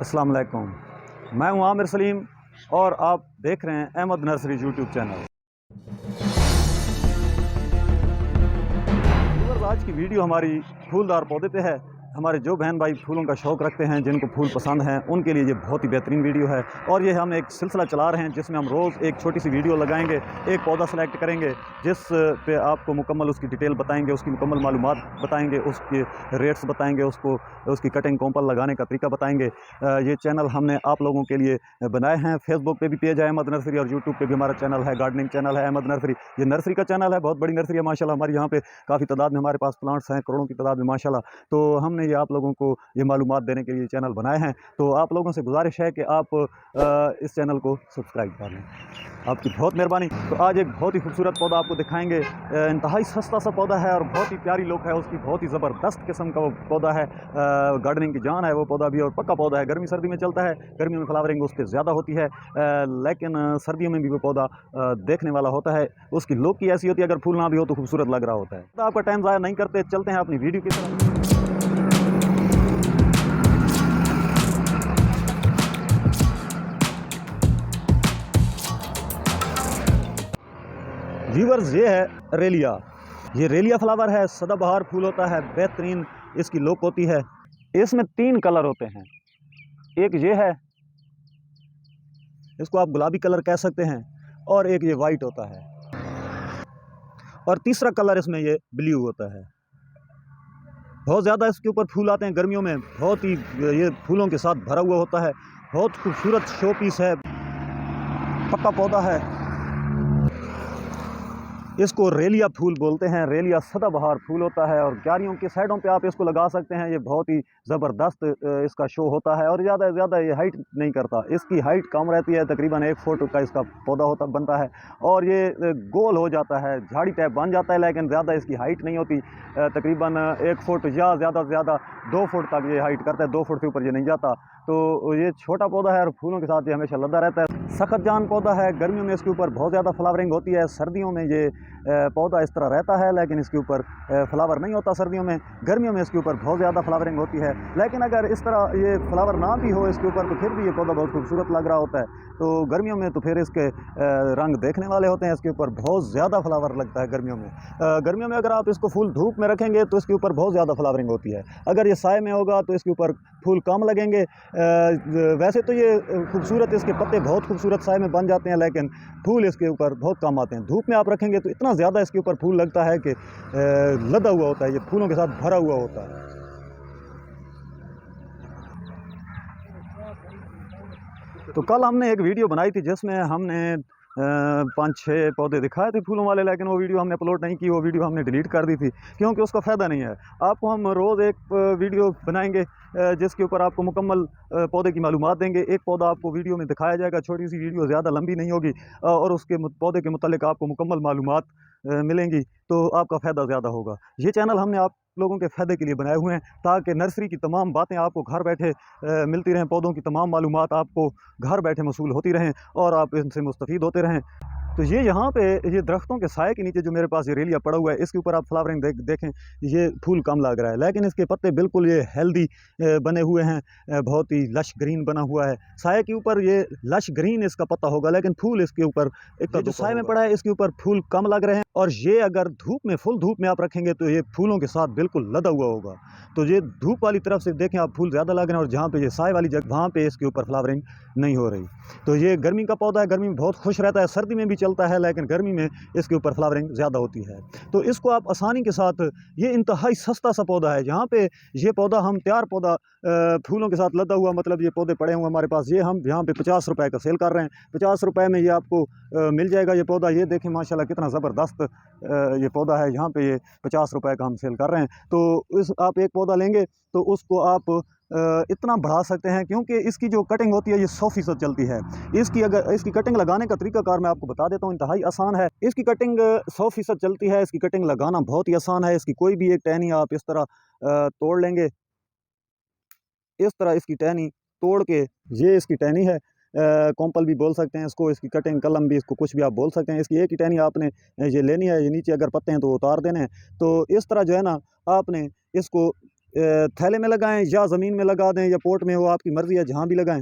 अस्सलाम वालेकुम। मैं हूं आमिर सलीम और आप देख रहे हैं Ahmad nursery YouTube channel. Viewers, आज की वीडियो हमारी फूलदार पौधे पे है। हमारे जो बहन भाई फूलों का शौक़ रखते हैं, जिनको फूल पसंद हैं, उनके लिए ये बहुत ही बेहतरीन वीडियो है। और ये हम एक सिलसिला चला रहे हैं जिसमें हम रोज़ एक छोटी सी वीडियो लगाएंगे, एक पौधा सेलेक्ट करेंगे जिस पे आपको मुकम्मल उसकी डिटेल बताएंगे, उसकी मुकम्मल मालूमात बताएंगे, उसके रेट्स बताएंगे, उसको उसकी कटिंग कॉम्पल लगाने का तरीका बताएंगे। ये चैनल हमने आप लोगों के लिए बनाए हैं। फेसबुक पे भी पेज है अहमद नर्सरी और यूट्यूब पे भी हमारा चैनल है, गार्डनिंग चैनल है अहमद नर्सरी। ये नर्सरी का चैनल है, बहुत बड़ी नर्सरी है माशाल्लाह। हमारी यहाँ पे काफ़ी तादाद में हमारे पास प्लांट्स हैं, करोड़ों की तादाद में माशाल्लाह। तो हमने ये आप लोगों को ये मालूमात देने के लिए चैनल बनाए हैं। तो आप लोगों से गुजारिश है कि आप इस चैनल को सब्सक्राइब कर लें, आपकी बहुत मेहरबानी। तो आज एक बहुत ही खूबसूरत पौधा आपको दिखाएंगे। इंतहाई सस्ता सा पौधा है और बहुत ही प्यारी लुक है उसकी, बहुत ही ज़बरदस्त किस्म का वो पौधा है। गार्डनिंग की जान है वो पौधा भी, और पक्का पौधा है। गर्मी सर्दी में चलता है, गर्मियों में फ्लावरिंग उस पर ज़्यादा होती है, लेकिन सर्दियों में भी वो पौधा देखने वाला होता है। उसकी लुक ही ऐसी होती है, अगर फूल ना भी हो तो खूबसूरत लग रहा होता है। तो आपका टाइम ज़ाया नहीं करते, चलते हैं अपनी वीडियो की तरफ। व्यूअर्स, ये है रेलिया। ये रेलिया फ्लावर है, सदाबहार फूल होता है, बेहतरीन इसकी लुक होती है। इसमें 3 कलर होते हैं। एक ये है, इसको आप गुलाबी कलर कह सकते हैं, और एक ये वाइट होता है, और तीसरा कलर इसमें ये ब्लू होता है। बहुत ज़्यादा इसके ऊपर फूल आते हैं गर्मियों में, बहुत ही ये फूलों के साथ भरा हुआ होता है। बहुत खूबसूरत शो पीस है, पक्का पौधा है। इसको रेलिया फूल बोलते हैं। रेलिया सदाबहार फूल होता है और क्यारियों के साइडों पे आप इसको लगा सकते हैं। ये बहुत ही ज़बरदस्त इसका शो होता है, और ज़्यादा से ज़्यादा ये हाइट नहीं करता। इसकी हाइट कम रहती है, तकरीबन 1 फुट का इसका पौधा बनता है, और ये गोल हो जाता है, झाड़ी टाइप बन जाता है, लेकिन ज़्यादा इसकी हाइट नहीं होती। तकरीबन 1 फुट या ज़्यादा से ज़्यादा 2 फुट तक ये हाइट करता है, 2 फुट से ऊपर ये नहीं जाता। तो ये छोटा पौधा है और फूलों के साथ ये हमेशा लदा रहता है। सख्त जान पौधा है, गर्मियों में इसके ऊपर बहुत ज़्यादा फ्लावरिंग होती है, सर्दियों में ये पौधा इस तरह रहता है, लेकिन इसके ऊपर फ्लावर नहीं होता सर्दियों में। गर्मियों में इसके ऊपर बहुत ज़्यादा फ्लावरिंग होती है, लेकिन अगर इस तरह ये फ्लावर ना भी हो इसके ऊपर तो फिर भी ये पौधा बहुत खूबसूरत लग रहा होता है। तो गर्मियों में तो फिर इसके रंग देखने वाले होते हैं, इसके ऊपर बहुत ज़्यादा फ्लावर लगता है गर्मियों में। गर्मियों में अगर आप इसको फूल धूप में रखेंगे तो इसके ऊपर बहुत ज़्यादा फ्लावरिंग होती है। अगर ये साए में होगा तो इसके ऊपर फूल कम लगेंगे। वैसे तो ये खूबसूरत, इसके पत्ते बहुत खूबसूरत साए में बन जाते हैं, लेकिन फूल इसके ऊपर बहुत कम आते हैं। धूप में आप रखेंगे तो इतना ज़्यादा इसके ऊपर फूल लगता है कि लदा हुआ होता है, ये फूलों के साथ भरा हुआ होता है। तो कल हमने एक वीडियो बनाई थी जिसमें हमने 5-6 पौधे दिखाए थे फूलों वाले, लेकिन वो वीडियो हमने अपलोड नहीं की, वो वीडियो हमने डिलीट कर दी थी, क्योंकि उसका फ़ायदा नहीं है। आपको हम रोज़ एक वीडियो बनाएंगे जिसके ऊपर आपको मुकम्मल पौधे की मालूमात देंगे। एक पौधा आपको वीडियो में दिखाया जाएगा, छोटी सी वीडियो, ज़्यादा लंबी नहीं होगी, और उसके पौधे के मुतालिक आपको मुकम्मल मालूमात मिलेंगी, तो आपका फ़ायदा ज़्यादा होगा। ये चैनल हमने आप लोगों के फ़ायदे के लिए बनाए हुए हैं, ताकि नर्सरी की तमाम बातें आपको घर बैठे मिलती रहें, पौधों की तमाम मालूमात आपको घर बैठे मसूल होती रहें, और आप इनसे मुस्तफ़ीद होते रहें। तो ये यहाँ पे ये दरख्तों के साए के नीचे जो मेरे पास ये रेलिया पड़ा हुआ है, इसके ऊपर आप फ्लावरिंग देखें, ये फूल कम लग रहा है, लेकिन इसके पत्ते बिल्कुल ये हेल्दी बने हुए हैं, बहुत ही लश ग्रीन बना हुआ है। साए के ऊपर ये लश ग्रीन इसका पत्ता होगा, लेकिन फूल इसके ऊपर एक जो साए में पड़ा है इसके ऊपर फूल कम लग रहे हैं। और ये अगर धूप में, फुल धूप में आप रखेंगे तो ये फूलों के साथ बिल्कुल लदा हुआ होगा। तो ये धूप वाली तरफ से देखें आप, फूल ज़्यादा लग रहे हैं, और जहाँ पे ये साए वाली जगह, वहाँ पे इसके ऊपर फ्लावरिंग नहीं हो रही। तो ये गर्मी का पौधा है, गर्मी में बहुत खुश रहता है, सर्दी में भी चलता है, लेकिन गर्मी में इसके ऊपर फ्लावरिंग ज़्यादा होती है। तो इसको आप आसानी के साथ, ये इंतहाई सस्ता सा पौधा है। यहाँ पे ये पौधा हम तैयार पौधा फूलों के साथ लदा हुआ, मतलब ये पौधे पड़े हुए हमारे पास, ये हम यहाँ पे 50 रुपए का सेल कर रहे हैं। 50 रुपए में ये आपको मिल जाएगा ये पौधा। ये देखें माशाल्लाह कितना ज़बरदस्त ये पौधा है। यहाँ पे ये 50 रुपए का हम सेल कर रहे हैं। तो आप एक पौधा लेंगे तो उसको आप इतना बढ़ा सकते हैं, क्योंकि इसकी जो कटिंग होती है ये 100% चलती है। इसकी कटिंग लगाने का तरीकाकार मैं आपको बता देता हूँ, इंतहाई आसान है। इसकी कटिंग 100% चलती है, इसकी कटिंग लगाना बहुत ही आसान है। इसकी कोई भी एक टहनी आप इस तरह तोड़ लेंगे, इस तरह इसकी टहनी तोड़ के, ये इसकी टहनी है, कॉम्पल भी बोल सकते हैं इसको, इसकी कटिंग कलम भी, इसको कुछ भी आप बोल सकते हैं। इसकी एक ही टहनी आपने ये लेनी है, ये नीचे अगर पत्ते हैं तो उतार देने हैं। तो इस तरह जो है ना, आपने इसको थैले में लगाएं या ज़मीन में लगा दें या पोट में, वो आपकी मर्ज़ी है, जहाँ भी लगाएं।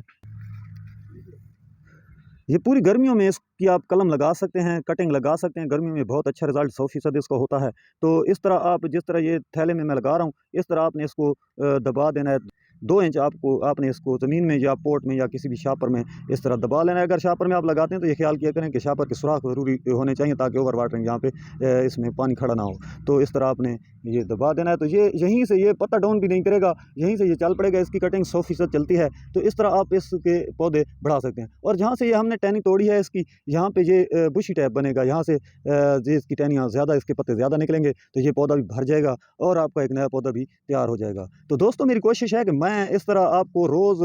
ये पूरी गर्मियों में इसकी आप कलम लगा सकते हैं, कटिंग लगा सकते हैं। गर्मियों में बहुत अच्छा रिज़ल्ट 100% इसका होता है। तो इस तरह आप, जिस तरह ये थैले में मैं लगा रहा हूँ, इस तरह आपने इसको दबा देना है। 2 इंच आपने इसको ज़मीन में या पोट में या किसी भी शापर में इस तरह दबा लेना है। अगर शापर में आप लगाते हैं तो ये ख्याल किया करें कि शापर के सुराख ज़रूरी होने चाहिए, ताकि ओवर वाटरिंग यहाँ पे इसमें पानी खड़ा ना हो। तो इस तरह आपने ये दबा देना है। तो ये यहीं से ये पत्ता डाउन भी नहीं करेगा, यहीं से ये चल पड़ेगा। इसकी कटिंग 100% चलती है। तो इस तरह आप इसके पौधे बढ़ा सकते हैं। और जहाँ से ये हमने टहनी तोड़ी है इसकी, यहाँ पे ये बुशी टाइप बनेगा। यहाँ से ये इसकी टहनियाँ ज़्यादा, इसके पत्ते ज़्यादा निकलेंगे, तो ये पौधा भी भर जाएगा और आपका एक नया पौधा भी तैयार हो जाएगा। तो दोस्तों, मेरी कोशिश है कि मैं इस तरह आपको रोज़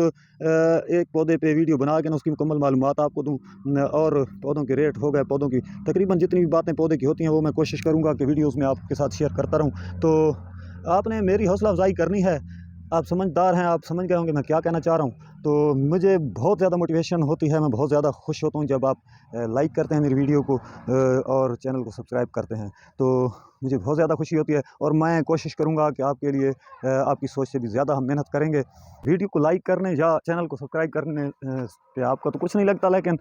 एक पौधे पे वीडियो बना के ना उसकी मुकम्मल मालूमात आपको दूँ, और पौधों के रेट हो गए, पौधों की तकरीबन जितनी भी बातें पौधे की होती हैं वो मैं कोशिश करूँगा कि वीडियोज़ में आपके साथ शेयर करता रहूँ। तो आपने मेरी हौसला अफजाई करनी है। आप समझदार हैं, आप समझ गए होंगे मैं क्या कहना चाह रहा हूँ। तो मुझे बहुत ज़्यादा मोटिवेशन होती है, मैं बहुत ज़्यादा खुश होता हूँ जब आप लाइक करते हैं मेरी वीडियो को और चैनल को सब्सक्राइब करते हैं। तो मुझे बहुत ज़्यादा खुशी होती है और मैं कोशिश करूँगा कि आपके लिए आपकी सोच से भी ज़्यादा हम मेहनत करेंगे। वीडियो को लाइक करने या चैनल को सब्सक्राइब करने पे आपका तो कुछ नहीं लगता, लेकिन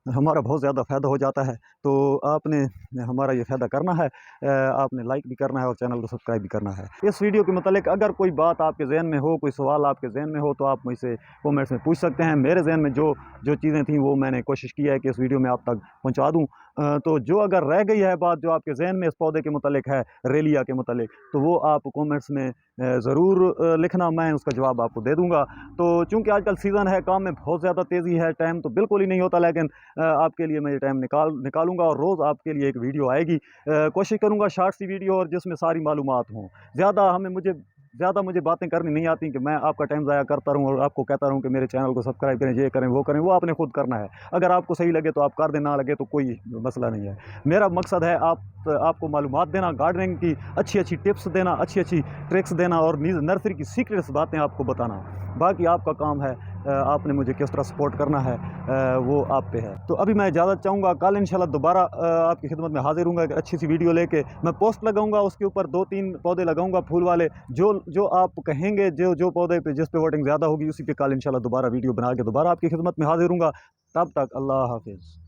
हमारा बहुत ज़्यादा फ़ायदा हो जाता है। तो आपने हमारा ये फ़ायदा करना है, आपने लाइक भी करना है और चैनल को सब्सक्राइब भी करना है। इस वीडियो के मुतालिक अगर कोई बात आपके ज़हन में हो, कोई सवाल आपके ज़हन में हो, तो आप मुझसे कमेंट्स में पूछ सकते हैं। मेरे ज़हन में जो जो चीज़ें थीं वो मैंने कोशिश की है कि इस वीडियो में आप तक पहुँचा दूँ। तो जो अगर रह गई है बात जो आपके ज़हन में इस पौधे के मुतालिक है, रेलिया के मुतालिक, तो वो आप कमेंट्स में ज़रूर लिखना, मैं उसका जवाब आपको दे दूँगा। तो चूँकि आजकल सीज़न है, काम में बहुत ज़्यादा तेज़ी है, टाइम तो बिल्कुल ही नहीं होता, लेकिन आपके लिए मैं ये टाइम निकालूँगा और रोज़ आपके लिए एक वीडियो आएगी। कोशिश करूँगा शॉर्ट सी वीडियो और जिसमें सारी मालूमात हों। ज़्यादा मुझे बातें करनी नहीं आती कि मैं आपका टाइम ज़ाया करता रहूँ और आपको कहता रहूँ कि मेरे चैनल को सब्सक्राइब करें, ये करें, वो करें। वो आपने खुद करना है। अगर आपको सही लगे तो आप कर दें, ना लगे तो कोई मसला नहीं है। मेरा मकसद है आपको मालूमात देना, गार्डनिंग की अच्छी-अच्छी टिप्स देना, अच्छी-अच्छी ट्रिक्स देना और नर्सरी की सीक्रेट्स बातें आपको बताना। बाकी आपका काम है, आपने मुझे किस तरह सपोर्ट करना है, वो आप पे है। तो अभी मैं इजाज़त चाहूँगा। कल इंशाल्लाह दोबारा आपकी खिदमत में हाज़िर हूँगा एक अच्छी सी वीडियो लेके। मैं पोस्ट लगाऊँगा, उसके ऊपर 2-3 पौधे लगाऊँगा फूल वाले, जो आप कहेंगे, जो पौधे पे जिस पे वोटिंग ज़्यादा होगी उसी पे कल इंशाल्लाह दोबारा वीडियो बना के दोबारा आपकी खिदमत में हाज़िर हूँगा। तब तक अल्लाह हाफ़िज़।